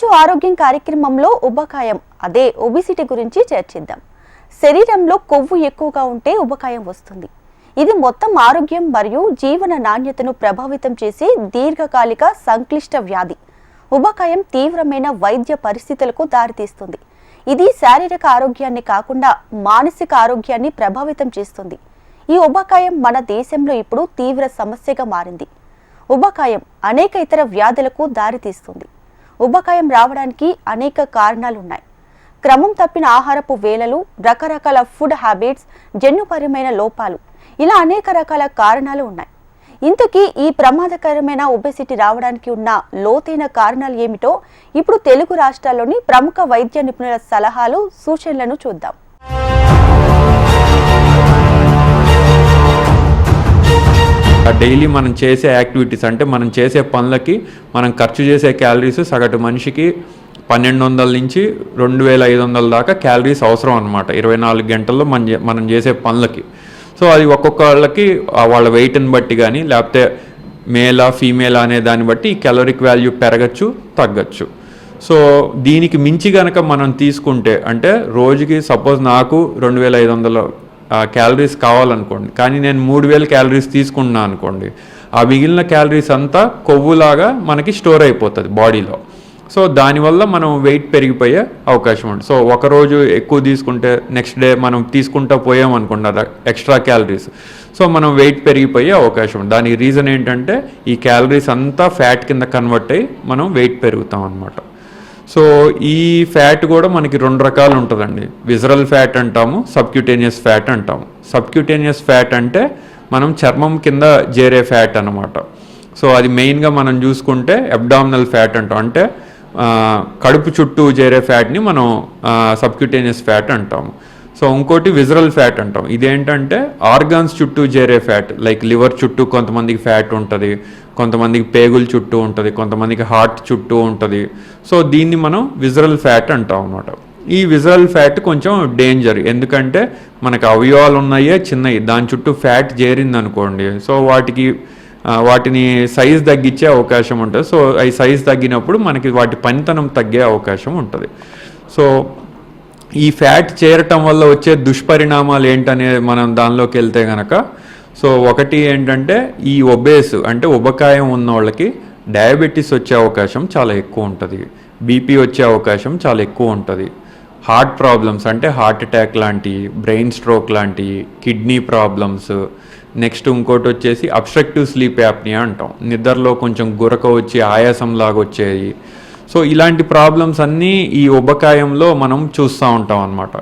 ఈరోజు ఆరోగ్యం కార్యక్రమంలో ఉబకాయం అదే ఒబిసిటీ గురించి చర్చిద్దాం. శరీరంలో కొవ్వు ఎక్కువగా ఉంటే ఉబకాయం వస్తుంది. ఇది మొత్తం ఆరోగ్యం మరియు జీవన నాణ్యతను ప్రభావితం చేసే దీర్ఘకాలిక సంక్లిష్ట వ్యాధి. ఉబకాయం తీవ్రమైన వైద్య పరిస్థితులకు దారితీస్తుంది. ఇది శారీరక ఆరోగ్యాన్ని కాకుండా మానసిక ఆరోగ్యాన్ని ప్రభావితం చేస్తుంది. ఈ ఉబకాయం మన దేశంలో ఇప్పుడు తీవ్ర సమస్యగా మారింది. ఉబకాయం అనేక ఇతర వ్యాధులకు దారితీస్తుంది. ఉబకాయం రావడానికి అనేక కారణాలున్నాయి. క్రమం తప్పిన ఆహారపు వేళలు, రకరకాల ఫుడ్ హ్యాబిట్స్, జన్యుపరమైన లోపాలు, ఇలా అనేక రకాల కారణాలు ఉన్నాయి. ఇంతకీ ఈ ప్రమాదకరమైన ఒబెసిటీ రావడానికి ఉన్న లోతైన కారణాలు ఏమిటో ఇప్పుడు తెలుగు రాష్ట్రాల్లోని ప్రముఖ వైద్య నిపుణుల సలహాలు, సూచనలను చూద్దాం. డైలీ మనం చేసే యాక్టివిటీస్ అంటే మనం చేసే పనులకి మనం ఖర్చు చేసే క్యాలరీస్ సగటు మనిషికి 1200 నుంచి 2500 దాకా క్యాలరీస్ అవసరం అనమాట 24 గంటల్లో మనం చేసే పనులకి. సో అది ఒక్కొక్కళ్ళకి వాళ్ళ వెయిట్ని బట్టి కానీ లేకపోతే మేలా ఫీమేలా అనే దాన్ని బట్టి ఈ క్యాలరిక్ వాల్యూ పెరగచ్చు, తగ్గచ్చు. సో దీనికి మించి కనుక మనం తీసుకుంటే అంటే రోజుకి సపోజ్ నాకు 2500 క్యాలరీస్ కావాలనుకోండి, కానీ నేను 3000 క్యాలరీస్ తీసుకున్నాను అనుకోండి, ఆ మిగిలిన క్యాలరీస్ అంతా కొవ్వులాగా మనకి స్టోర్ అయిపోతుంది బాడీలో. సో దానివల్ల మనం వెయిట్ పెరిగిపోయే అవకాశం ఉంటుంది. సో ఒకరోజు ఎక్కువ తీసుకుంటే నెక్స్ట్ డే మనం తీసుకుంటూ పోయామనుకున్నారు ఎక్స్ట్రా క్యాలరీస్, సో మనం వెయిట్ పెరిగిపోయే అవకాశం ఉంటుంది. దానికి రీజన్ ఏంటంటే ఈ క్యాలరీస్ అంతా ఫ్యాట్ కింద కన్వర్ట్ అయ్యి మనం వెయిట్ పెరుగుతాం అన్నమాట. సో ఈ ఫ్యాట్ కూడా మనకి 2 రకాలు ఉంటుందండి. విజరల్ ఫ్యాట్ అంటాము, సబ్క్యూటేనియస్ ఫ్యాట్ అంటాము. సబ్క్యూటేనియస్ ఫ్యాట్ అంటే మనం చర్మం కింద చేరే ఫ్యాట్ అన్నమాట. సో అది మెయిన్గా మనం చూసుకుంటే అబ్డామినల్ ఫ్యాట్ అంటాం, అంటే కడుపు చుట్టూ చేరే ఫ్యాట్ని మనం సబ్క్యూటేనియస్ ఫ్యాట్ అంటాము. సో ఇంకోటి విజరల్ ఫ్యాట్ అంటాం. ఇదేంటంటే ఆర్గాన్స్ చుట్టూ చేరే ఫ్యాట్, లైక్ లివర్ చుట్టూ కొంతమందికి ఫ్యాట్ ఉంటుంది, కొంతమందికి పేగుల చుట్టూ ఉంటుంది, కొంతమందికి హార్ట్ చుట్టూ ఉంటుంది. సో దీన్ని మనం విజరల్ ఫ్యాట్ అంటాం అన్నమాట. ఈ విజరల్ ఫ్యాట్ కొంచెం డేంజర్, ఎందుకంటే మనకు అవయవాలు ఉన్నాయే చిన్నవి, దాని చుట్టూ ఫ్యాట్ చేరింది అనుకోండి, సో వాటిని సైజ్ తగ్గించే అవకాశం ఉంటుంది. సో ఈ సైజ్ తగ్గినప్పుడు మనకి వాటి పనితనం తగ్గే అవకాశం ఉంటుంది. సో ఈ ఫ్యాట్ చేరటం వల్ల వచ్చే దుష్పరిణామాలు ఏంటనే మనం దానిలోకి వెళ్తే కనుక, సో ఒకటి ఏంటంటే ఈ ఒబేస్ అంటే ఉబకాయం ఉన్న వాళ్ళకి డయాబెటీస్ వచ్చే అవకాశం చాలా ఎక్కువ ఉంటుంది, బీపీ వచ్చే అవకాశం చాలా ఎక్కువ ఉంటుంది, హార్ట్ ప్రాబ్లమ్స్ అంటే హార్ట్ అటాక్ లాంటివి, బ్రెయిన్ స్ట్రోక్ లాంటివి, కిడ్నీ ప్రాబ్లమ్స్, నెక్స్ట్ ఇంకోటి వచ్చేసి అబ్స్ట్రక్టివ్ స్లీప్ యాప్నియా అంటాం, నిద్రలో కొంచెం గురక వచ్చి ఆయాసం లాగా వచ్చేది. సో ఇలాంటి ప్రాబ్లమ్స్ అన్నీ ఈ ఉబకాయంలో మనం చూస్తూ ఉంటాం అన్నమాట.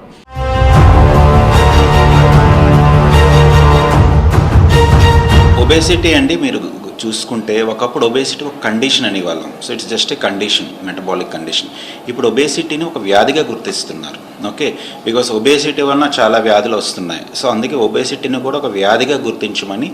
ఒబేసిటీ అండి మీరు చూసుకుంటే ఒకప్పుడు ఒబేసిటీ ఒక కండిషన్ అనేవాళ్ళం. So it's just a condition, metabolic condition. ఇప్పుడు ఒబేసిటీని ఒక వ్యాధిగా గుర్తిస్తున్నారు. ఓకే, బికాస్ ఒబేసిటీ వలన చాలా వ్యాధులు వస్తున్నాయి. సో అందుకే ఒబేసిటీని కూడా ఒక వ్యాధిగా గుర్తించమని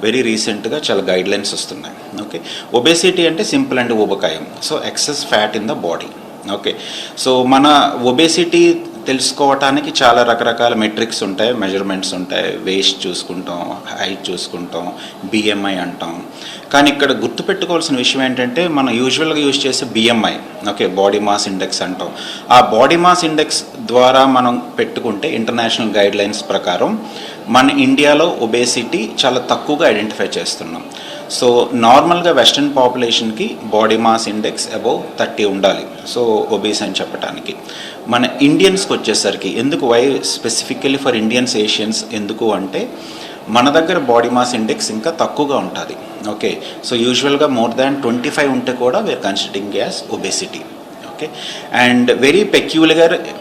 వెరీ రీసెంట్గా చాలా గైడ్లైన్స్ వస్తున్నాయి. ఓకే, ఒబేసిటీ అంటే సింపుల్ అండ్ ఉబకాయం. So excess fat in the body. Okay, so మన ఒబేసిటీ తెలుసుకోవటానికి చాలా రకరకాల మెట్రిక్స్ ఉంటాయి, మెజర్మెంట్స్ ఉంటాయి. వేస్ట్ చూసుకుంటాం, హైట్ చూసుకుంటాం, బిఎంఐ అంటాం. కానీ ఇక్కడ గుర్తుపెట్టుకోవాల్సిన విషయం ఏంటంటే మనం యూజువల్గా యూజ్ చేసే BMI, okay, body mass index అంటాం. ఆ బాడీ మాస్ ఇండెక్స్ ద్వారా మనం పెట్టుకుంటే ఇంటర్నేషనల్ గైడ్లైన్స్ ప్రకారం మన ఇండియాలో ఒబేసిటీ చాలా తక్కువగా ఐడెంటిఫై చేస్తున్నాం. సో నార్మల్గా వెస్ట్రన్ పాపులేషన్కి బాడీ మాస్ ఇండెక్స్ అబౌవ్ 30 ఉండాలి, సో ఒబేస్ అని చెప్పడానికి. మన ఇండియన్స్కి వచ్చేసరికి why specifically for Indians, Asians ఎందుకు అంటే మన దగ్గర బాడీ మాస్ ఇండెక్స్ ఇంకా తక్కువగా ఉంటుంది. ఓకే, సో యూజువల్గా మోర్ దాన్ 25 ఉంటే కూడా we're considering as obesity. Okay, and very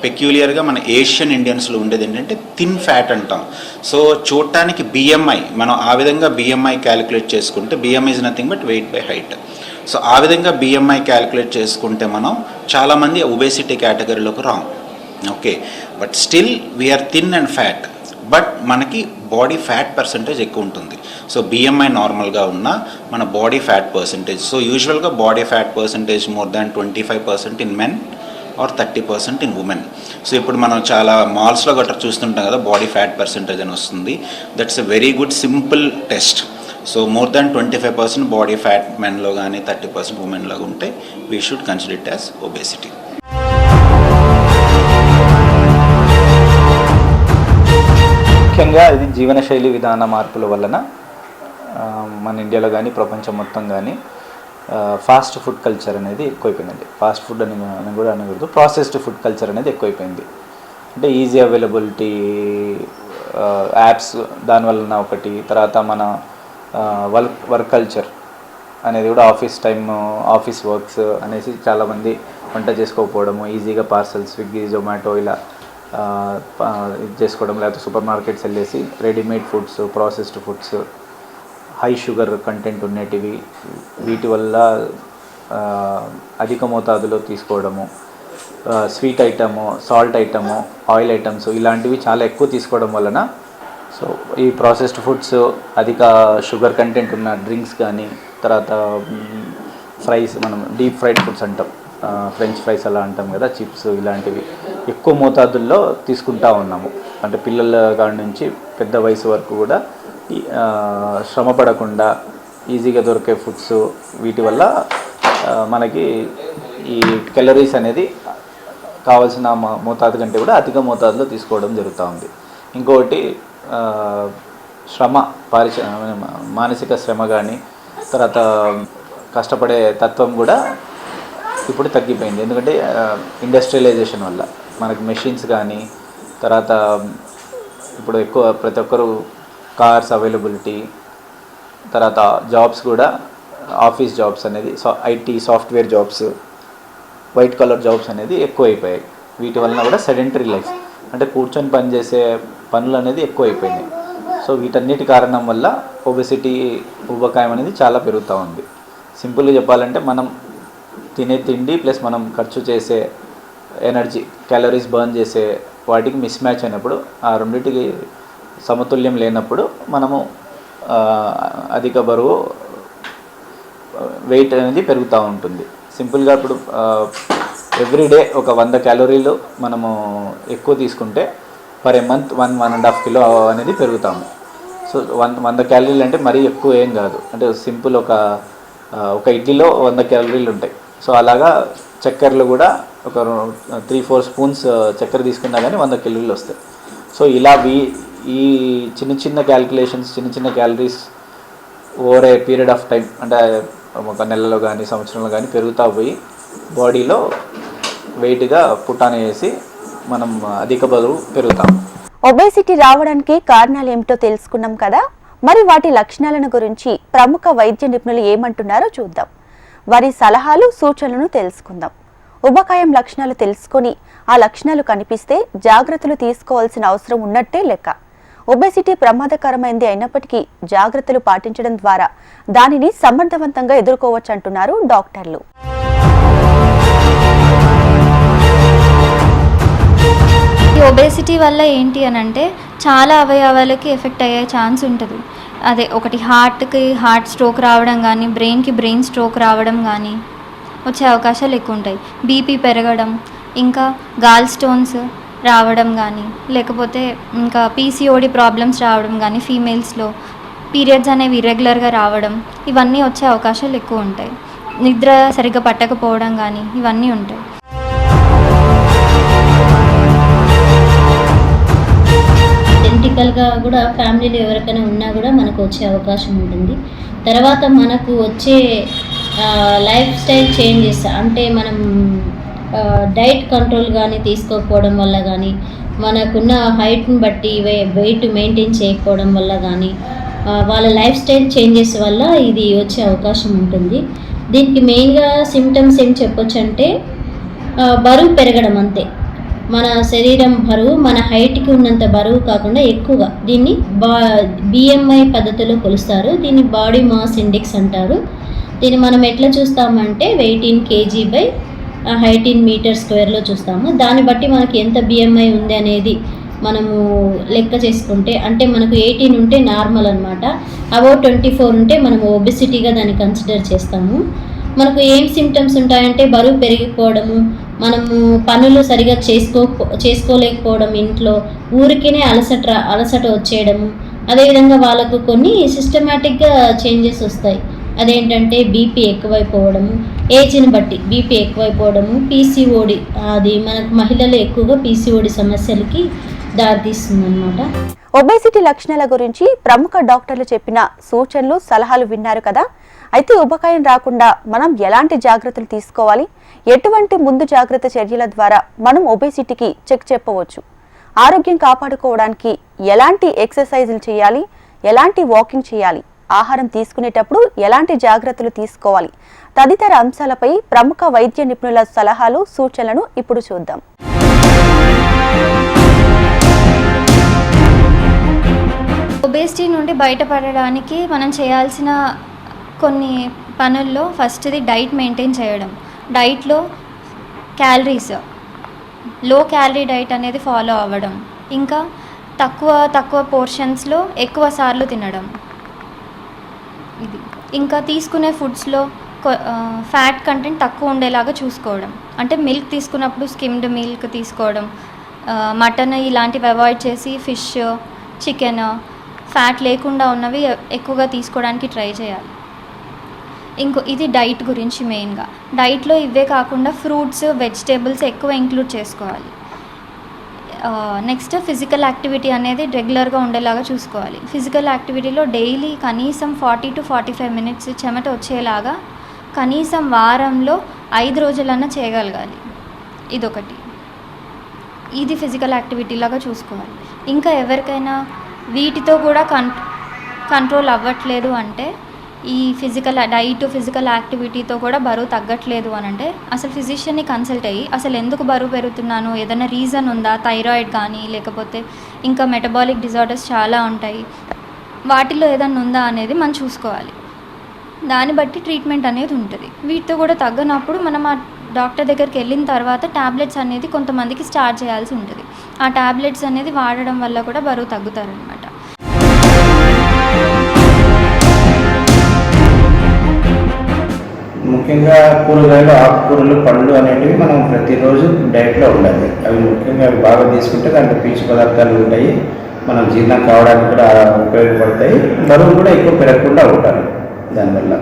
పెక్యూలియర్గా మన ఏషియన్ ఇండియన్స్లో ఉండేది ఏంటంటే థిన్ ఫ్యాట్ అంటాం. సో చూడటానికి బిఎంఐ మనం ఆ విధంగా బిఎంఐ క్యాలిక్యులేట్ చేసుకుంటే, BMI is nothing but weight by height. So ఆ విధంగా బిఎంఐ క్యాలిక్యులేట్ చేసుకుంటే మనం చాలామంది ఒబేసిటీ కేటగిరీలోకి రాం. Okay, but still we're thin and fat, but మనకి బాడీ ఫ్యాట్ పర్సంటేజ్ ఎక్కువ ఉంటుంది. సో బిఎంఐ నార్మల్గా ఉన్న మన బాడీ ఫ్యాట్ పర్సంటేజ్, సో యూజువల్గా body fat percentage more than 25% in men or 30% in women. So ఇప్పుడు మనం చాలా మాల్స్లో గట్రా చూస్తుంటాం కదా, బాడీ ఫ్యాట్ పర్సంటేజ్ అని వస్తుంది. That's a very good simple test. So more than 25% body fat మెన్లో కానీ 30% ఉమెన్లో ఉంటే we should consider it as obesity. ముఖ్యంగా ఇది జీవనశైలి విధాన మార్పుల వలన మన ఇండియాలో కానీ ప్రపంచం మొత్తం కానీ ఫాస్ట్ ఫుడ్ కల్చర్ అనేది ఎక్కువైపోయిందండి. ఫాస్ట్ ఫుడ్ అని కూడా అనకూడదు, ప్రాసెస్డ్ ఫుడ్ కల్చర్ అనేది ఎక్కువైపోయింది. అంటే ఈజీ అవైలబిలిటీ యాప్స్ దానివలన ఒకటి, తర్వాత మన వర్క్ కల్చర్ అనేది కూడా ఆఫీస్ వర్క్స్ అనేసి చాలామంది వంట చేసుకోకపోవడము, ఈజీగా పార్సల్ స్విగ్గీ జొమాటో ఇలా ఇది చేసుకోవడం, లేకపోతే సూపర్ మార్కెట్స్ వెళ్ళేసి readymade foods, processed foods, high sugar content ఉన్నటివి, వీటి వల్ల అధిక మోతాదులో తీసుకోవడము, sweet item, salt item, oil items ఇలాంటివి చాలా ఎక్కువ తీసుకోవడం వలన సో ఈ ప్రాసెస్డ్ ఫుడ్స్, అధిక షుగర్ కంటెంట్ ఉన్న డ్రింక్స్ కానీ, తర్వాత ఫ్రైస్, మనం డీప్ ఫ్రైడ్ ఫుడ్స్ అంటాం, ఫ్రెంచ్ ఫ్రైస్ అలా అంటాం కదా, చిప్స్ ఇలాంటివి ఎక్కువ మోతాదుల్లో తీసుకుంటా ఉన్నాము. అంటే పిల్లల కాడి నుంచి పెద్ద వయసు వరకు కూడా శ్రమ పడకుండా ఈజీగా దొరికే ఫుడ్స్, వీటి వల్ల మనకి ఈ క్యాలరీస్ అనేది కావాల్సిన మోతాదు కంటే కూడా అధిక మోతాదులో తీసుకోవడం జరుగుతూ ఉంది. ఇంకొకటి శ్రమ, మానసిక శ్రమ కానీ, తర్వాత కష్టపడే తత్వం కూడా ఇప్పుడు తగ్గిపోయింది. ఎందుకంటే ఇండస్ట్రియలైజేషన్ వల్ల మనకి మెషిన్స్ కానీ, తర్వాత ఇప్పుడు ఎక్కువ ప్రతి ఒక్కరు కార్స్ అవైలబిలిటీ, తర్వాత జాబ్స్ కూడా ఆఫీస్ జాబ్స్ అనేది, IT software jobs, white colour jobs అనేది ఎక్కువ అయిపోయాయి. వీటి వలన కూడా సెడెంటరీ లైఫ్, అంటే కూర్చొని పనిచేసే పనులు అనేది ఎక్కువ అయిపోయినాయి. సో వీటన్నిటి కారణం వల్ల ఒబెసిటీ, ఊబకాయం అనేది చాలా పెరుగుతూ ఉంది. సింపుల్గా చెప్పాలంటే మనం తినే తిండి ప్లస్ మనం ఖర్చు చేసే ఎనర్జీ, క్యాలరీస్ బర్న్ చేసే వాటికి మిస్ మ్యాచ్ అయినప్పుడు, ఆ రెండింటికి సమతుల్యం లేనప్పుడు మనము అధిక బరువు, వెయిట్ అనేది పెరుగుతూ ఉంటుంది. సింపుల్గా ఇప్పుడు ఎవ్రీడే ఒక 100 క్యాలరీలు మనము ఎక్కువ తీసుకుంటే పర్ మంత్ 1.5 కిలో అనేది పెరుగుతాము. సో 100 క్యాలరీలు అంటే మరీ ఎక్కువ ఏం కాదు, అంటే సింపుల్ ఒక ఇడ్లీలో 100 క్యాలరీలు ఉంటాయి. సో అలాగా చక్కెరలు కూడా ఒక 3-4 స్పూన్స్ చక్కెర తీసుకున్నా కానీ 100 క్యాలరీలు వస్తాయి. సో ఇలా ఈ చిన్న క్యాలిక్యులేషన్స్, చిన్న calories over a period of time, అంటే ఒక నెలలో కానీ సంవత్సరంలో కానీ పెరుగుతూ పోయి బాడీలో వెయిట్గా పుట్టాన వేసి మనం అధిక బరువు పెరుగుతాం. ఒబేసిటీ రావడానికి కారణాలు ఏమిటో తెలుసుకున్నాం కదా, మరి వాటి లక్షణాలను గురించి ప్రముఖ వైద్య నిపుణులు ఏమంటున్నారో చూద్దాం. వారి సలహాలు, సూచనలను తెలుసుకుందాం. ఉబకాయం లక్షణాలు తెలుసుకొని ఆ లక్షణాలు కనిపిస్తే జాగ్రత్తలు తీసుకోవాల్సిన అవసరం ఉన్నట్టే లెక్క. ఒబేసిటీ ప్రమాదకరమైంది అయినప్పటికీ జాగ్రత్తలు పాటించడం ద్వారా దానిని సమర్థవంతంగా ఎదుర్కోవచ్చు అంటున్నారు డాక్టర్లు. ఈ ఒబేసిటీ వల్ల ఏంటి అని అంటే చాలా అవయవాలకి ఎఫెక్ట్ అయ్యే ఛాన్స్ ఉంటుంది. అదే ఒకటి హార్ట్ స్ట్రోక్ రావడం కానీ, బ్రెయిన్ స్ట్రోక్ రావడం కానీ వచ్చే అవకాశాలు ఎక్కువ ఉంటాయి. బీపీ పెరగడం, ఇంకా గాల్ స్టోన్స్ రావడం కానీ, లేకపోతే ఇంకా పీసీఓడి ప్రాబ్లమ్స్ రావడం కానీ, ఫీమేల్స్లో పీరియడ్స్ అనేవి ఇర్రెగ్యులర్గా రావడం, ఇవన్నీ వచ్చే అవకాశాలు ఎక్కువ ఉంటాయి. నిద్ర సరిగ్గా పట్టకపోవడం కానీ ఇవన్నీ ఉంటాయి. జెనెటికల్గా కూడా ఫ్యామిలీలో ఎవరికైనా ఉన్నా కూడా మనకు వచ్చే అవకాశం ఉంటుంది. తర్వాత మనకు వచ్చే లైఫ్ స్టైల్ చేంజెస్, అంటే మనం డైట్ కంట్రోల్ కానీ తీసుకోకపోవడం వల్ల కానీ, మనకున్న హైట్ని బట్టి వెయిట్ మెయింటైన్ చేయకపోవడం వల్ల కానీ, వాళ్ళ లైఫ్ స్టైల్ చేంజెస్ వల్ల ఇది వచ్చే అవకాశం ఉంటుంది. దీనికి మెయిన్గా సిమ్టమ్స్ ఏం చెప్పొచ్చు అంటే బరువు పెరగడం అంతే. మన శరీరం బరువు మన హైట్కి ఉన్నంత బరువు కాకుండా ఎక్కువగా, దీన్ని బిఎంఐ పద్ధతిలో కొలుస్తారు. దీన్ని బాడీ మాస్ ఇండెక్స్ అంటారు. దీన్ని మనం ఎట్లా చూస్తామంటే 18 kg/height in m²లో చూస్తాము. దాన్ని బట్టి మనకి ఎంత బిఎంఐ ఉంది అనేది మనము లెక్క చేసుకుంటే, అంటే మనకు 18 ఉంటే నార్మల్ అనమాట. అబౌవ్ 24 ఉంటే మనము ఒబెసిటీగా దాన్ని కన్సిడర్ చేస్తాము. మనకు ఏం సిమ్టమ్స్ ఉంటాయంటే బరువు పెరిగిపోవడము, మనము పనులు సరిగా చేసుకోలేకపోవడం, ఇంట్లో ఊరికేనే అలసట వచ్చేయడము, అదేవిధంగా వాళ్ళకు కొన్ని సిస్టమేటిక్గా చేంజెస్ వస్తాయి. అదేంటంటే బీపీ ఎక్కువైపోవడము, ఏజ్ని బట్టి బీపీ ఎక్కువైపోవడము, పీసీఓడి, అది మనకు మహిళలు ఎక్కువగా పీసీఓడి సమస్యలకి దారితీస్తుంది అనమాట. ఒబేసిటీ లక్షణాల గురించి ప్రముఖ డాక్టర్లు చెప్పిన సూచనలు సలహాలు విన్నారు కదా. అయితే ఉబకాయం రాకుండా మనం ఎలాంటి జాగ్రత్తలు తీసుకోవాలి, ఎటువంటి ముందు జాగ్రత్త చర్యల ద్వారా మనం ఒబేసిటీకి చెక్ చెప్పవచ్చు, ఆరోగ్యం కాపాడుకోవడానికి ఎలాంటి ఎక్సర్సైజులు చేయాలి, ఎలాంటి వాకింగ్ చేయాలి, ఆహారం తీసుకునేటప్పుడు ఎలాంటి జాగ్రత్తలు తీసుకోవాలి తదితర అంశాలపై ప్రముఖ వైద్య నిపుణుల సలహాలు సూచనలను ఇప్పుడు చూద్దాం. ఒబేసిటీ నుండి బయటపడడానికి మనం చేయాల్సిన కొన్ని పనుల్లో ఫస్ట్ది డైట్ మెయింటైన్ చేయడం. డైట్లో క్యాలరీస్, లో క్యాలరీ డైట్ అనేది ఫాలో అవ్వడం, ఇంకా తక్కువ పోర్షన్స్లో ఎక్కువ సార్లు తినడం. ఇది ఇంకా తీసుకునే ఫుడ్స్లో ఫ్యాట్ కంటెంట్ తక్కువ ఉండేలాగా చూసుకోవడం. అంటే మిల్క్ తీసుకున్నప్పుడు స్కిమ్డ్ మిల్క్ తీసుకోవడం, మటన్ ఇలాంటివి అవాయిడ్ చేసి ఫిష్, చికెన్ ఫ్యాట్ లేకుండా ఉన్నవి ఎక్కువగా తీసుకోవడానికి ట్రై చేయాలి. ఇది డైట్ గురించి మెయిన్గా. డైట్లో ఇవే కాకుండా ఫ్రూట్స్, వెజిటేబుల్స్ ఎక్కువ ఇంక్లూడ్ చేసుకోవాలి. నెక్స్ట్ ఫిజికల్ యాక్టివిటీ అనేది రెగ్యులర్గా ఉండేలాగా చూసుకోవాలి. ఫిజికల్ యాక్టివిటీలో డైలీ కనీసం 40 to 45 minutes చెమట వచ్చేలాగా కనీసం వారంలో 5 రోజులన్నా చేయగలగాలి. ఇదొకటి. ఇది ఫిజికల్ యాక్టివిటీ లాగా చూసుకోవాలి. ఇంకా ఎవరికైనా వీటితో కూడా కంట్రోల్ అవ్వట్లేదు అంటే, ఈ ఫిజికల్ యాక్టివిటీతో కూడా బరువు తగ్గట్లేదు అని అంటే అసలు ఫిజిషియన్ని కన్సల్ట్ అయ్యి అసలు ఎందుకు బరువు పెరుగుతున్నాను, ఏదైనా రీజన్ ఉందా, థైరాయిడ్ కానీ లేకపోతే ఇంకా మెటబాలిక్ డిజార్డర్స్ చాలా ఉంటాయి, వాటిలో ఏదైనా ఉందా అనేది మనం చూసుకోవాలి. దాన్ని బట్టి ట్రీట్మెంట్ అనేది ఉంటుంది. వీటితో కూడా తగ్గనప్పుడు మనం ఆ డాక్టర్ దగ్గరికి వెళ్ళిన తర్వాత ట్యాబ్లెట్స్ అనేది కొంతమందికి స్టార్ట్ చేయాల్సి ఉంటుంది. ఆ ట్యాబ్లెట్స్ అనేది వాడడం వల్ల కూడా బరువు తగ్గుతారనమాట. ముఖ్యంగా కూరగాయలు, ఆకుకూరలు, పండ్లు అనేటివి మనం ప్రతిరోజు డైట్లో ఉండాలి. అవి బాగా తీసుకుంటే దాంట్లో పీచు పదార్థాలు ఉంటాయి, మనం జీర్ణం కావడానికి కూడా ఉపయోగపడతాయి, బరువు కూడా ఎక్కువ పెరగకుండా ఉంటారు. దానివల్ల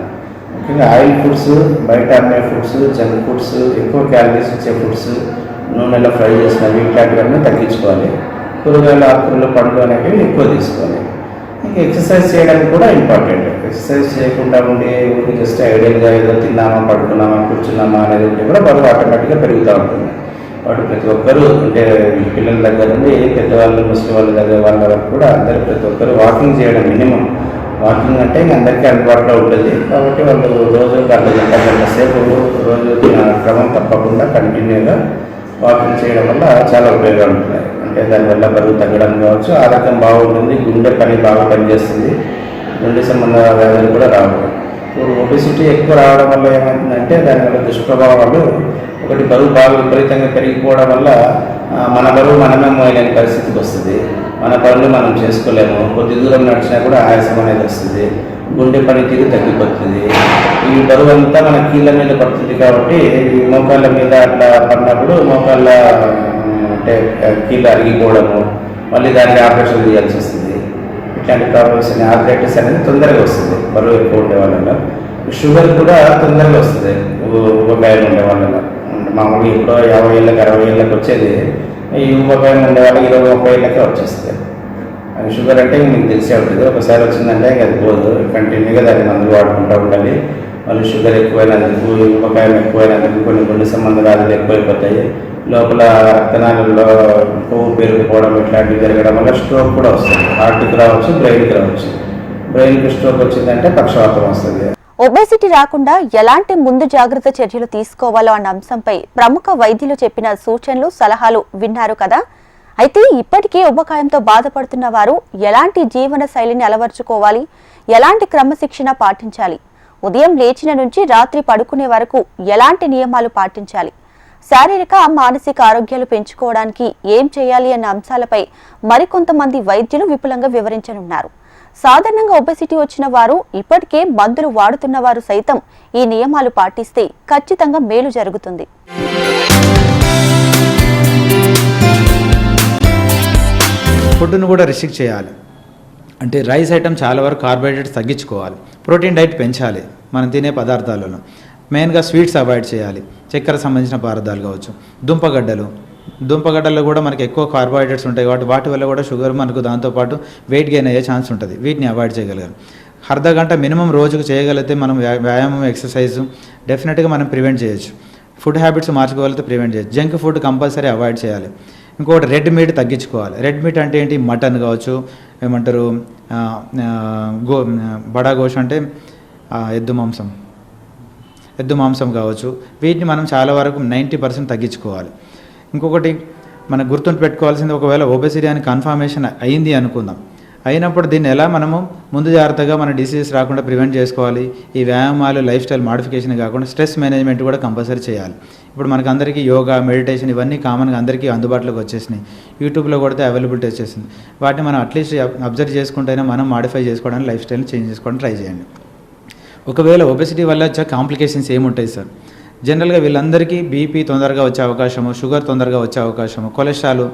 ముఖ్యంగా ఆయిల్ ఫుడ్స్, బయట అమ్మే ఫుడ్స్, జంక్ ఫుడ్స్, ఎక్కువ క్యాలరీస్ ఇచ్చే ఫుడ్స్, నూనెలో ఫ్రై చేసినవి ఇట్లాంటివన్నీ తగ్గించుకోవాలి. కూరగాయలు, ఆకుకూరలు, పండ్లు అనేవి ఎక్కువ తీసుకోవాలి. ఇంకా ఎక్సర్సైజ్ చేయడానికి కూడా ఇంపార్టెంట్. ఎక్సర్సైజ్ చేయకుండా ఉండి జస్ట్ ఐడియల్గా ఏదో తిన్నామా, పడుకున్నామా, కూర్చున్నామా అనేది ఉంటే కూడా బరువు ఆటోమేటిక్గా పెరుగుతూ ఉంటుంది. వాటి ప్రతి ఒక్కరూ, అంటే పిల్లల దగ్గర నుండి పెద్దవాళ్ళు, ముసలి వాళ్ళ దగ్గర వాళ్ళ వరకు కూడా ప్రతి ఒక్కరు వాకింగ్ చేయడం మినిమం. వాకింగ్ అంటే ఇంక అందరికీ అందుబాటులో ఉంటుంది కాబట్టి వాళ్ళు రోజు గంట సేపు రోజు క్రమం తప్పకుండా కంటిన్యూగా వాకింగ్ చేయడం వల్ల చాలా ఉపయోగాలు ఉంటున్నాయి. అంటే దానివల్ల బరువు తగ్గడం కావచ్చు, ఆరోగ్యం బాగుంటుంది, గుండె పని బాగా పనిచేస్తుంది, గుండె సంబంధ వ్యాధులు కూడా రావు. ఇప్పుడు ఒబెసిటీ ఎక్కువ రావడం వల్ల ఏమవుతుందంటే దానివల్ల దుష్ప్రభావాలు, ఒకటి బరువు బాగా విపరీతంగా పెరిగిపోవడం వల్ల మన బరువు మనమే మోయలేని పరిస్థితికి వస్తుంది, మన పనులు మనం చేసుకోలేము, కొద్ది దూరం నడిచినా కూడా ఆయాసం అనేది వస్తుంది, గుండె పనితీరు తగ్గిపోతుంది. ఈ బరువు అంతా మన కీళ్ళ మీద పడుతుంది కాబట్టి ఈ మోకాళ్ళ మీద అట్లా పడినప్పుడు మోకాళ్ళ అంటే కీళ్ళు అరిగిపోవడము, మళ్ళీ దానికి ఆపరేషన్ చేయాల్సి వస్తుంది. ఇట్లాంటి ప్రాబ్లమ్స్ అని ఆర్థరైటిస్ అనేది తొందరగా వస్తుంది బరువు ఎక్కువ ఉండే వాళ్ళలో. షుగర్ కూడా తొందరగా వస్తుంది ఊబకాయం ఉండే వాళ్ళలో. మామూలుగా ఇప్పుడు 50 ఏళ్ళకి 60 ఏళ్ళకి వచ్చేది ఈ ఊబకాయం ఉండే వాళ్ళకి 20-30 ఏళ్ళకే వచ్చేస్తుంది. అది షుగర్ అంటే మీకు తెలిసే ఉంటుంది, ఒకసారి వచ్చిందంటే ఇంకా అది పోదు, కంటిన్యూగా దాన్ని మందులు వాడుకుంటూ ఉండాలి. మళ్ళీ షుగర్ ఎక్కువైనందుకు, ఊబకాయం ఎక్కువైనందుకు కొన్ని గుండె సంబంధ వ్యాధులు ఎక్కువైపోతాయి, లోపల రక్తనాళాల్లో కొవ్వు పెరిగిపోవడం ఇట్లాంటివి జరగడం వల్ల స్ట్రోక్ కూడా వస్తుంది. హార్ట్కి రావచ్చు, బ్రెయిన్కి రావచ్చు. బ్రెయిన్కి స్ట్రోక్ వచ్చిందంటే పక్షవాతం వస్తుంది. ఒబేసిటీ రాకుండా ఎలాంటి ముందు జాగ్రత్త చర్యలు తీసుకోవాలో అన్న అంశంపై ప్రముఖ వైద్యులు చెప్పిన సూచనలు, సలహాలు విన్నారు కదా. అయితే ఇప్పటికే ఉబకాయంతో బాధపడుతున్న వారు ఎలాంటి జీవన శైలిని అలవర్చుకోవాలి, ఎలాంటి క్రమశిక్షణ పాటించాలి, ఉదయం లేచిన నుంచి రాత్రి పడుకునే వరకు ఎలాంటి నియమాలు పాటించాలి, శారీరక, మానసిక ఆరోగ్యాలు పెంచుకోవడానికి ఏం చేయాలి అన్న అంశాలపై మరికొంతమంది వైద్యులు విపులంగా వివరించనున్నారు. సాధారణంగా ఒబెసిటీ వచ్చిన వారు, ఇప్పటికే మందులు వాడుతున్న వారు సైతం ఈ నియమాలు పాటిస్తే ఖచ్చితంగా మేలు జరుగుతుంది. ఫుడ్ను కూడా రిస్ట్రిక్ట్ చేయాలి. అంటే రైస్ ఐటమ్ చాలా వరకు కార్బోహైడ్రేట్స్ తగ్గించుకోవాలి, ప్రోటీన్ డైట్ పెంచాలి మనం తినే పదార్థాలలో. మెయిన్గా స్వీట్స్ అవాయిడ్ చేయాలి, చక్కెర సంబంధించిన పదార్థాలు కావచ్చు. దుంపగడ్డల్లో కూడా మనకి ఎక్కువ కార్బోహైడ్రేట్స్ ఉంటాయి కాబట్టి వాటి వల్ల కూడా షుగర్ మనకు దాంతోపాటు వెయిట్ గెయిన్ అయ్యే ఛాన్స్ ఉంటుంది. వీటిని అవాయిడ్ చేయగలగాలి. అర్ధ గంట మినిమం రోజుకు చేయగలిగితే మనం వ్యాయామం ఎక్సర్సైజ్ డెఫినెట్గా మనం ప్రివెంట్ చేయొచ్చు. ఫుడ్ హ్యాబిట్స్ మార్చుకోగలిగితే ప్రివెంట్ చేయొచ్చు. జంక్ ఫుడ్ కంపల్సరీ అవాయిడ్ చేయాలి. ఇంకొకటి రెడ్ మీట్ తగ్గించుకోవాలి. రెడ్ మీట్ అంటే ఏంటి? మటన్ కావచ్చు, ఏమంటారు బడా గోష్ అంటే ఎద్దు మాంసం కావచ్చు. వీటిని మనం చాలా వరకు 90% తగ్గించుకోవాలి. ఇంకొకటి మనకు గుర్తుంటు పెట్టుకోవాల్సింది, ఒకవేళ ఒబెసిటీ అని కన్ఫర్మేషన్ అయింది అనుకుందాం, అయినప్పుడు దీన్ని ఎలా మనము ముందు జాగ్రత్తగా మన డిసీజెస్ రాకుండా ప్రివెంట్ చేసుకోవాలి. ఈ వ్యాయామాలు లైఫ్ స్టైల్ మాడిఫికేషన్ కాకుండా స్ట్రెస్ మేనేజ్మెంట్ కూడా కంపల్సరీ చేయాలి. ఇప్పుడు మనకు అందరికీ యోగా, మెడిటేషన్ ఇవన్నీ కామన్గా అందరికీ అందుబాటులోకి వచ్చేసినాయి. యూట్యూబ్లో కొడితే అవైలబిలిటీ వచ్చేసింది. వాటిని మనం అట్లీస్ట్ అబ్జర్వ్ చేసుకుంటేనే మనం మాడిఫై చేసుకోవడానికి, లైఫ్ స్టైల్ని చేంజ్ చేసుకోవడానికి ట్రై చేయండి. ఒకవేళ ఒబెసిటీ వల్ల వచ్చే కాంప్లికేషన్స్ ఏముంటాయి సార్? జనరల్గా వీళ్ళందరికీ బీపీ తొందరగా వచ్చే అవకాశము, షుగర్ తొందరగా వచ్చే అవకాశము, కొలెస్ట్రాల్,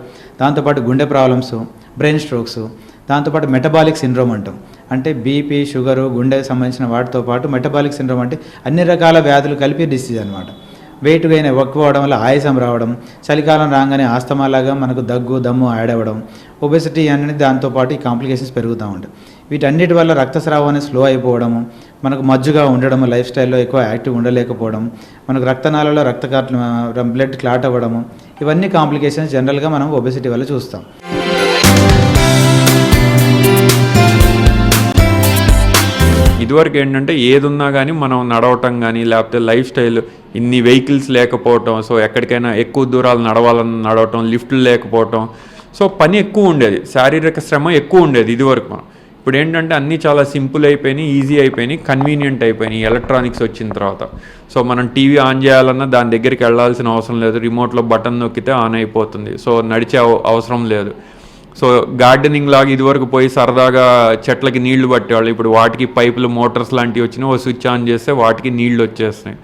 దాంతోపాటు గుండె ప్రాబ్లమ్స్, బ్రెయిన్ స్ట్రోక్స్, దాంతోపాటు మెటబాలిక్ సిండ్రోమ్ అంటాం. అంటే బీపీ, షుగరు, గుండెకి సంబంధించిన వాటితో పాటు మెటబాలిక్ సిండ్రోమ్ అంటే అన్ని రకాల వ్యాధులు కలిపి డిసీజ్ అనమాట. వెయిట్ గెయిన్ ఎక్కువ అవడం వల్ల ఆయాసం రావడం, చలికాలం రాగానే ఆస్తమాలాగా మనకు దగ్గు, దమ్ము యాడ్ అవ్వడం, ఒబెసిటీ అనేది దాంతోపాటు ఈ కాంప్లికేషన్స్ పెరుగుతూ ఉంటాయి. వీటన్నిటి వల్ల రక్తస్రావం అనేది స్లో అయిపోవడము, మనకు మజ్జుగా ఉండడము, లైఫ్ స్టైల్లో ఎక్కువ యాక్టివ్ ఉండలేకపోవడం, మనకు రక్తనాళాల్లో బ్లడ్ క్లాట్ అవ్వడము, ఇవన్నీ కాంప్లికేషన్స్ జనరల్గా మనం ఒబెసిటీ వల్ల చూస్తాం. ఇదివరకు ఏంటంటే ఏది ఉన్నా కానీ మనం నడవటం కానీ లేకపోతే లైఫ్ స్టైల్ ఇన్ని వెహికల్స్ లేకపోవటం, సో ఎక్కడికైనా ఎక్కువ దూరాలు నడవటం, లిఫ్ట్లు లేకపోవటం, సో పని ఎక్కువ ఉండేది, శారీరక శ్రమ ఎక్కువ ఉండేది ఇదివరకు. ఇప్పుడు ఏంటంటే అన్నీ చాలా సింపుల్ అయిపోయినాయి, ఈజీ అయిపోయినాయి, కన్వీనియంట్ అయిపోయినాయి ఎలక్ట్రానిక్స్ వచ్చిన తర్వాత. సో మనం టీవీ ఆన్ చేయాలన్నా దాని దగ్గరికి వెళ్ళాల్సిన అవసరం లేదు, రిమోట్లో బటన్ నొక్కితే ఆన్ అయిపోతుంది. సో నడిచే అవసరం లేదు. సో గార్డెనింగ్ లాగా ఇదివరకు పోయి సరదాగా చెట్లకి నీళ్లు పట్టేవాళ్ళు, ఇప్పుడు వాటికి పైపులు, మోటార్స్ లాంటివి వచ్చినాయి, ఓ స్విచ్ ఆన్ చేస్తే వాటికి నీళ్లు వచ్చేస్తున్నాయి.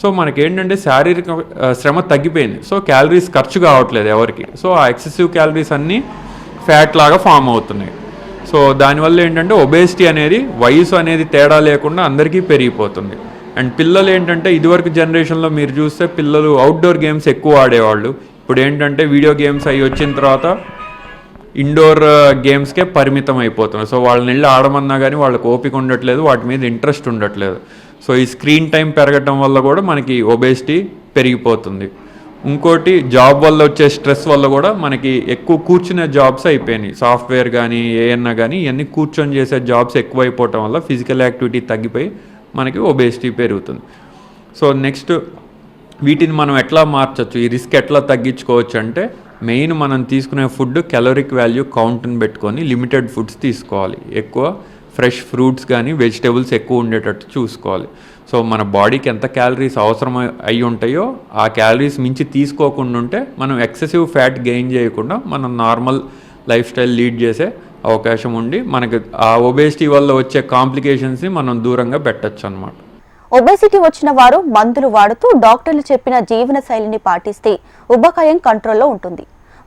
సో మనకేంటంటే శారీరక శ్రమ తగ్గిపోయింది. సో క్యాలరీస్ ఖర్చు కావట్లేదు ఎవరికి. సో ఆ ఎక్సెసివ్ క్యాలరీస్ అన్నీ ఫ్యాట్ లాగా ఫామ్ అవుతున్నాయి. సో దానివల్ల ఏంటంటే ఒబేసిటీ అనేది వయసు అనేది తేడా లేకుండా అందరికీ పెరిగిపోతుంది. అండ్ పిల్లలు ఏంటంటే ఇదివరకు జనరేషన్లో మీరు చూస్తే పిల్లలు అవుట్డోర్ గేమ్స్ ఎక్కువ ఆడేవాళ్ళు. ఇప్పుడు ఏంటంటే వీడియో గేమ్స్ అవి వచ్చిన తర్వాత ఇండోర్ గేమ్స్కే పరిమితం అయిపోతున్నారు. సో వాళ్ళని వెళ్ళి ఆడమన్నా కానీ వాళ్ళకి ఓపిక ఉండట్లేదు, వాటి మీద ఇంట్రెస్ట్ ఉండట్లేదు. సో ఈ స్క్రీన్ టైం పెరగటం వల్ల కూడా మనకి ఒబేసిటీ పెరిగిపోతుంది. ఇంకోటి జాబ్ వల్ల వచ్చే స్ట్రెస్ వల్ల కూడా మనకి ఎక్కువ కూర్చునే జాబ్స్ అయిపోయినాయి. సాఫ్ట్వేర్ కానీ ఏఎన్నా కానీ ఇవన్నీ కూర్చొని చేసే జాబ్స్ ఎక్కువైపోవటం వల్ల ఫిజికల్ యాక్టివిటీ తగ్గిపోయి మనకి ఒబేసిటీ పెరుగుతుంది. సో నెక్స్ట్ వీటిని మనం ఎట్లా మార్చచ్చు, ఈ రిస్క్ ఎట్లా తగ్గించుకోవచ్చు అంటే మెయిన్ మనం తీసుకునే ఫుడ్ క్యాలరిక్ వాల్యూ కౌంట్ని పెట్టుకొని లిమిటెడ్ ఫుడ్స్ తీసుకోవాలి. ఎక్కువ ఫ్రెష్ ఫ్రూట్స్ కానీ వెజిటేబుల్స్ ఎక్కువ ఉండేటట్టు చూసుకోవాలి. సో మన బాడీకి ఎంత క్యాలరీస్ అవసరం అయి ఉంటాయో ఆ క్యాలరీస్ మించి తీసుకోకుండా ఉంటే మనం ఎక్సెసివ్ ఫ్యాట్ గెయిన్ చేయకుండా మనం నార్మల్ లైఫ్ స్టైల్ లీడ్ చేసే అవకాశం ఉండి మనకి ఆ ఒబేసిటీ వల్ల వచ్చే కాంప్లికేషన్స్ని మనం దూరంగా పెట్టచ్చు అన్నమాట. ఒబేసిటీ వచ్చిన వారు మందులు వాడుతూ డాక్టర్లు చెప్పిన జీవన శైలిని పాటిస్తే ఉబకాయం కంట్రోల్లో ఉంటుంది.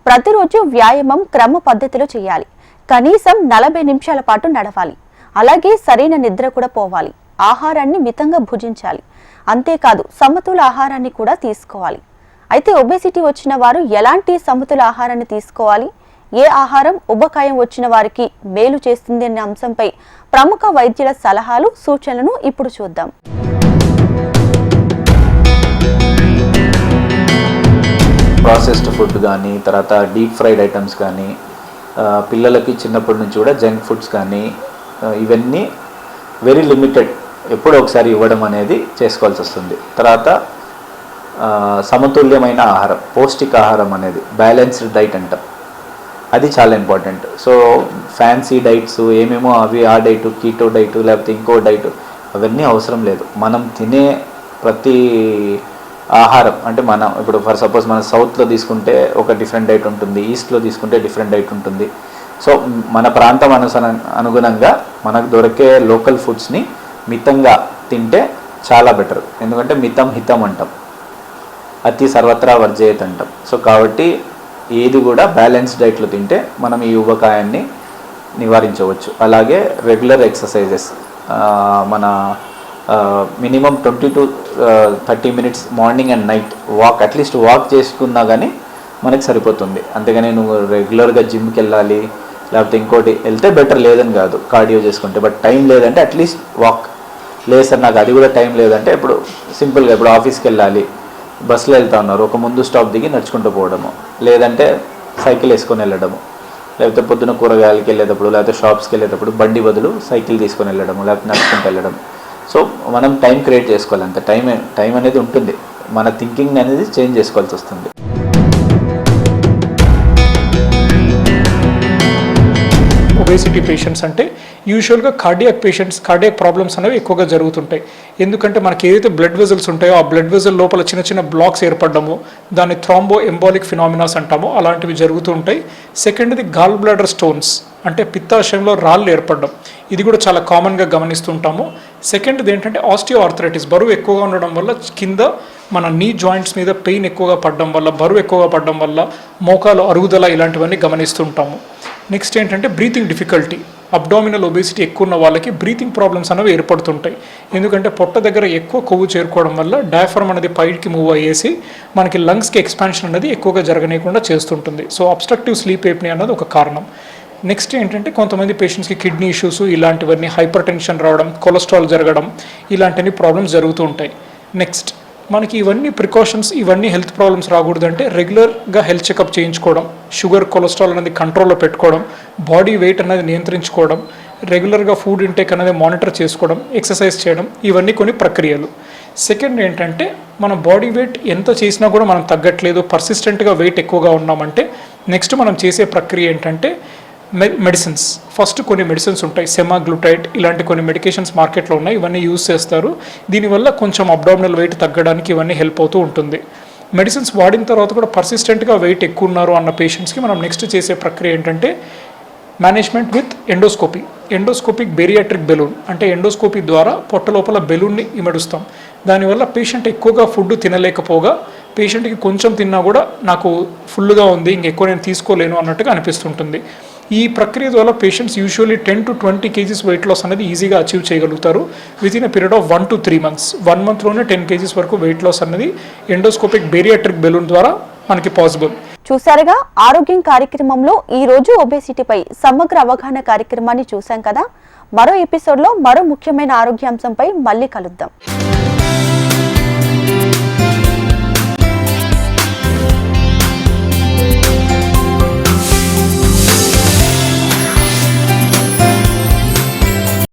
ప్రతిరోజు వ్యాయామం క్రమ పద్ధతిలో చేయాలి. కనీసం 40 నిమిషాల పాటు నడవాలి. అలాగే సరైన నిద్ర కూడా పోవాలి. ఆహారాన్ని మితంగా భుజించాలి. అంతేకాదు సమతుల ఆహారాన్ని కూడా తీసుకోవాలి. అయితే ఒబేసిటీ వచ్చిన వారు ఎలాంటి సమతుల ఆహారాన్ని తీసుకోవాలి, ఏ ఆహారం ఉబకాయం వచ్చిన వారికి మేలు చేస్తుంది అనే అంశంపై ప్రముఖ వైద్యుల సలహాలు, సూచనలను ఇప్పుడు చూద్దాం. ప్రాసెస్డ్ ఫుడ్ కానీ, తర్వాత డీప్ ఫ్రైడ్ ఐటమ్స్ కానీ, పిల్లలకి చిన్నప్పటి నుంచి కూడా జంక్ ఫుడ్స్ కానీ, ఇవన్నీ వెరీ లిమిటెడ్ ఎప్పుడో ఒకసారి ఇవ్వడం అనేది చేసుకోవాల్సి వస్తుంది. తర్వాత సమతుల్యమైన ఆహారం, పౌష్టికాహారం అనేది బ్యాలెన్స్డ్ డైట్ అంటాం, అది చాలా ఇంపార్టెంట్. సో ఫ్యాన్సీ డైట్స్ ఏమేమో అవి ఆ డైటు, కీటో డైటు, లేకపోతే ఇంకో డైటు, అవన్నీ అవసరం లేదు. మనం తినే ప్రతి ఆహారం అంటే మనం ఇప్పుడు ఫర్ సపోజ్ మన సౌత్లో తీసుకుంటే ఒక డిఫరెంట్ డైట్ ఉంటుంది, ఈస్ట్లో తీసుకుంటే డిఫరెంట్ డైట్ ఉంటుంది. సో మన ప్రాంతం అనుగుణంగా మనకు దొరికే లోకల్ ఫుడ్స్ని మితంగా తింటే చాలా బెటర్. ఎందుకంటే మితం హితం అంటాం, అతి సర్వత్రా వర్జయత్ అంటాం. సో కాబట్టి ఏది కూడా బ్యాలెన్స్ డైట్లో తింటే మనం ఈ ఉబకాయాన్ని నివారించవచ్చు. అలాగే రెగ్యులర్ ఎక్సర్సైజెస్, మన minimum 20 to 30 minutes morning and night walk, at least walk చేసుకున్నా కానీ మనకి సరిపోతుంది. అంతేగాని నువ్వు రెగ్యులర్గా జిమ్కి వెళ్ళాలి లేకపోతే ఇంకోటి వెళ్తే బెటర్ లేదని కాదు కార్డియో చేసుకుంటే, బట్ టైం లేదంటే అట్లీస్ట్ వాక్. లేదు సార్ నాకు అది కూడా టైం లేదంటే ఇప్పుడు సింపుల్గా ఇప్పుడు ఆఫీస్కి వెళ్ళాలి, బస్సులో వెళ్తా ఉన్నారు, ఒక ముందు స్టాప్ దిగి నడుచుకుంటూ పోవడము, లేదంటే సైకిల్ వేసుకొని వెళ్ళడము, లేకపోతే పొద్దున కూరగాయలకి వెళ్ళేటప్పుడు లేకపోతే షాప్స్కి వెళ్ళేటప్పుడు బండి బదులు సైకిల్ తీసుకొని వెళ్ళడము లేకపోతే నడుచుకుంటూ వెళ్ళడం. సో మనం టైం క్రియేట్ చేసుకోవాలి, అంత టైం అనేది ఉంటుంది, మన థింకింగ్ అనేది చేంజ్ చేసుకోవాల్సి వస్తుంది. ఒబేసిటీ పేషెంట్స్ అంటే యూజువల్గా కార్డియాక్ ప్రాబ్లమ్స్ అనేవి ఎక్కువగా జరుగుతుంటాయి. ఎందుకంటే మనకి ఏదైతే బ్లడ్ వెజల్స్ ఉంటాయో ఆ బ్లడ్ వెజల్ లోపల చిన్న చిన్న బ్లాక్స్ ఏర్పడము, దాన్ని థ్రాంబో ఎంబాలిక్ ఫినామినాస్ అంటాము, అలాంటివి జరుగుతూ ఉంటాయి. సెకండ్ది గాల్ బ్లాడర్ స్టోన్స్ అంటే పిత్తాశయంలో రాళ్ళు ఏర్పడడం, ఇది కూడా చాలా కామన్గా గమనిస్తుంటాము. సెకండ్ది ఏంటంటే ఆస్టియో ఆర్థరైటిస్, బరువు ఎక్కువగా ఉండడం వల్ల కింద మన నీ జాయింట్స్ మీద పెయిన్ ఎక్కువగా పడడం వల్ల, బరువు ఎక్కువగా పడడం వల్ల మోకాలు అరుగుదల ఇలాంటివన్నీ గమనిస్తుంటాము. నెక్స్ట్ ఏంటంటే బ్రీతింగ్ డిఫికల్టీ, అబ్డామినల్ ఒబేసిటీ ఎక్కువ ఉన్న వాళ్ళకి బ్రీతింగ్ ప్రాబ్లమ్స్ అనేవి ఏర్పడుతుంటాయి. ఎందుకంటే పొట్ట దగ్గర ఎక్కువ కొవ్వు చేరుకోవడం వల్ల డయాఫ్రమ్ అనేది పైకి మూవ్ అయ్యేసి మనకి లంగ్స్కి ఎక్స్పాన్షన్ అనేది ఎక్కువగా జరగనీయకుండా చేస్తుంటుంది. సో అబ్స్ట్రక్టివ్ స్లీప్ ఎప్నియా అన్నది ఒక కారణం. నెక్స్ట్ ఏంటంటే కొంతమంది పేషెంట్స్కి కిడ్నీ ఇష్యూస్ ఇలాంటివన్నీ, హైపర్ టెన్షన్ రావడం, కొలెస్ట్రాల్ జరగడం ఇలాంటివన్నీ ప్రాబ్లమ్స్ జరుగుతూ ఉంటాయి. నెక్స్ట్ మనకి ఇవన్నీ ప్రికాషన్స్, ఇవన్నీ హెల్త్ ప్రాబ్లమ్స్ రాకూడదంటే రెగ్యులర్గా హెల్త్ చెకప్ చేయించుకోవడం, షుగర్ కొలెస్ట్రాల్ అనేది కంట్రోల్లో పెట్టుకోవడం, బాడీ వెయిట్ అనేది నియంత్రించుకోవడం, రెగ్యులర్గా ఫుడ్ ఇంటేక్ అనేది మానిటర్ చేసుకోవడం, ఎక్సర్సైజ్ చేయడం, ఇవన్నీ కొన్ని ప్రక్రియలు. సెకండ్ ఏంటంటే మన బాడీ వెయిట్ ఎంత చేసినా కూడా మనం తగ్గట్లేదు, పర్సిస్టెంట్గా వెయిట్ ఎక్కువగా ఉన్నామంటే నెక్స్ట్ మనం చేసే ప్రక్రియ ఏంటంటే మెడిసిన్స్. ఫస్ట్ కొన్ని మెడిసిన్స్ ఉంటాయి, సెమాగ్లూటైడ్ ఇలాంటి కొన్ని మెడికేషన్స్ మార్కెట్లో ఉన్నాయి, ఇవన్నీ యూజ్ చేస్తారు. దీనివల్ల కొంచెం అబ్డామినల్ వెయిట్ తగ్గడానికి ఇవన్నీ హెల్ప్ అవుతూ ఉంటుంది. మెడిసిన్స్ వాడిన తర్వాత కూడా పర్సిస్టెంట్గా వెయిట్ ఎక్కువ ఉన్నారు అన్న పేషెంట్స్కి మనం నెక్స్ట్ చేసే ప్రక్రియ ఏంటంటే management with endoscopy, endoscopic bariatric balloon అంటే ఎండోస్కోపీ ద్వారా పొట్ట లోపల బెలూన్ని ఇమడుస్తాం. దానివల్ల పేషెంట్ ఎక్కువగా ఫుడ్ తినలేకపోగా పేషెంట్కి కొంచెం తిన్నా కూడా నాకు ఫుల్గా ఉంది, ఇంకెక్కువ నేను తీసుకోలేను అన్నట్టుగా అనిపిస్తుంటుంది. ఈ ప్రక్రియ ద్వారా patients usually 10 to 20 kgs weight loss అనేది ఈజీగా అచీవ్ చేయగలుగుతారు within period of 1 to 3 months. 1 monthలోనే 10 kgs వరకు వెయిట్ లాస్ అనేది ఎండోస్కోపిక్ బేరియాట్రిక్ బెలూన్ ద్వారా మనకి పాసిబుల్. చూసారుగా ఆరోగ్యం కార్యక్రమంలో ఈ రోజు ఒబేసిటీపై సమగ్ర అవగాహన కార్యక్రమాన్ని చూసాం కదా. మరో ఎపిసోడ్లో మరో ముఖ్యమైన ఆరోగ్యాంశంపై మళ్ళీ కలుద్దాం.